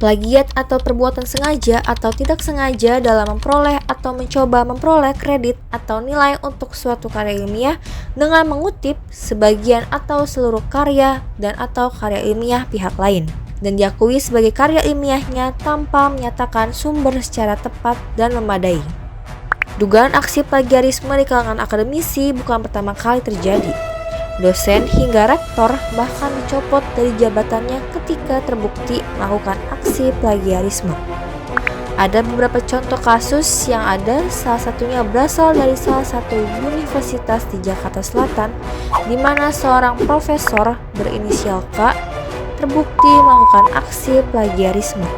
Plagiat atau perbuatan sengaja atau tidak sengaja dalam memperoleh atau mencoba memperoleh kredit atau nilai untuk suatu karya ilmiah dengan mengutip sebagian atau seluruh karya dan atau karya ilmiah pihak lain dan diakui sebagai karya ilmiahnya tanpa menyatakan sumber secara tepat dan memadai. Dugaan aksi plagiarisme di kalangan akademisi bukan pertama kali terjadi. Dosen hingga rektor bahkan dicopot dari jabatannya ketika terbukti melakukan aksi plagiarisme. Ada beberapa contoh kasus yang ada, salah satunya berasal dari salah satu universitas di Jakarta Selatan, di mana seorang profesor berinisial K terbukti melakukan aksi plagiarisme.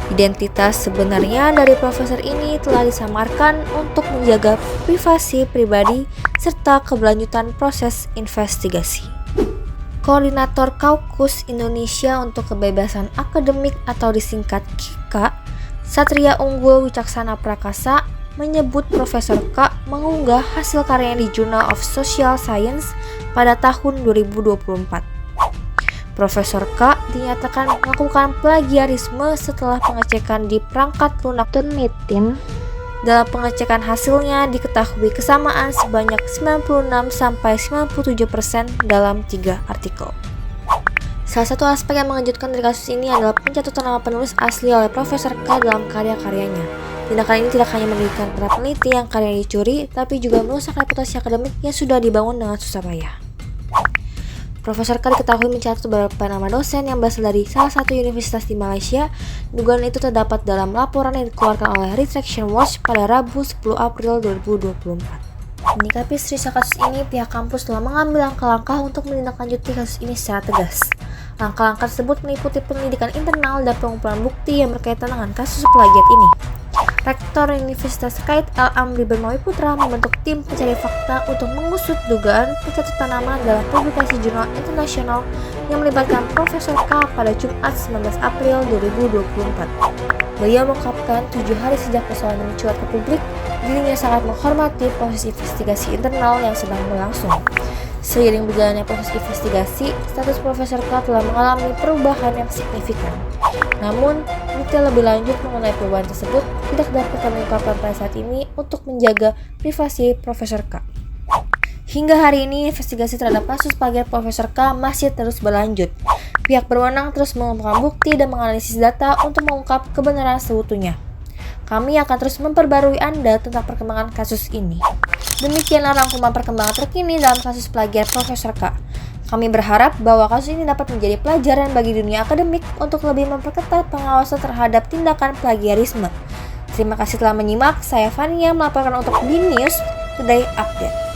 Identitas sebenarnya dari profesor ini telah disamarkan untuk menjaga privasi pribadi serta keberlanjutan proses investigasi. Koordinator Kaukus Indonesia untuk Kebebasan Akademik atau disingkat KIKA, Satria Unggul Wicaksana Prakasa, menyebut Profesor K mengunggah hasil karyanya di Journal of Social Science pada tahun 2024. Profesor K dinyatakan melakukan plagiarisme setelah pengecekan di perangkat lunak Turnitin. Dalam pengecekan hasilnya diketahui kesamaan sebanyak 96-97% dalam 3 artikel. Salah satu aspek yang mengejutkan dari kasus ini adalah pencatutan nama penulis asli oleh Profesor K dalam karya-karyanya. Tindakan ini tidak hanya merugikan para peneliti yang karyanya dicuri, tapi juga merusak reputasi akademik yang sudah dibangun dengan susah payah. Profesor K diketahui mencatat beberapa nama dosen yang berasal dari salah satu universitas di Malaysia. Dugaan itu terdapat dalam laporan yang dikeluarkan oleh Retraction Watch pada Rabu 10 April 2024. Menyikapi seriusnya kasus ini, pihak kampus telah mengambil langkah-langkah untuk menindaklanjuti kasus ini secara tegas. Langkah-langkah tersebut meliputi penyelidikan internal dan pengumpulan bukti yang berkaitan dengan kasus plagiat ini. Rektor Universitas Said Al-Amri Bermawi Putra membentuk tim pencari fakta untuk mengusut dugaan pencatutan nama dalam publikasi jurnal internasional yang melibatkan Profesor K pada Jumat 19 April 2024. Beliau mengungkapkan 7 hari sejak persoalan mencuat ke publik, dirinya sangat menghormati proses investigasi internal yang sedang berlangsung. Seiring berjalannya proses investigasi, status Profesor K telah mengalami perubahan yang signifikan. Namun, detail lebih lanjut mengenai perubahan tersebut tidak dapat kami ungkapkan pada saat ini untuk menjaga privasi Profesor K. Hingga hari ini, investigasi terhadap kasus plagiat Profesor K masih terus berlanjut. Pihak berwenang terus mengumpulkan bukti dan menganalisis data untuk mengungkap kebenaran seutuhnya. Kami akan terus memperbarui Anda tentang perkembangan kasus ini. Demikianlah rangkuman perkembangan terkini dalam kasus plagiat Profesor K. Kami berharap bahwa kasus ini dapat menjadi pelajaran bagi dunia akademik untuk lebih memperketat pengawasan terhadap tindakan plagiarisme. Terima kasih telah menyimak. Saya Fania melaporkan untuk BNews Today Update.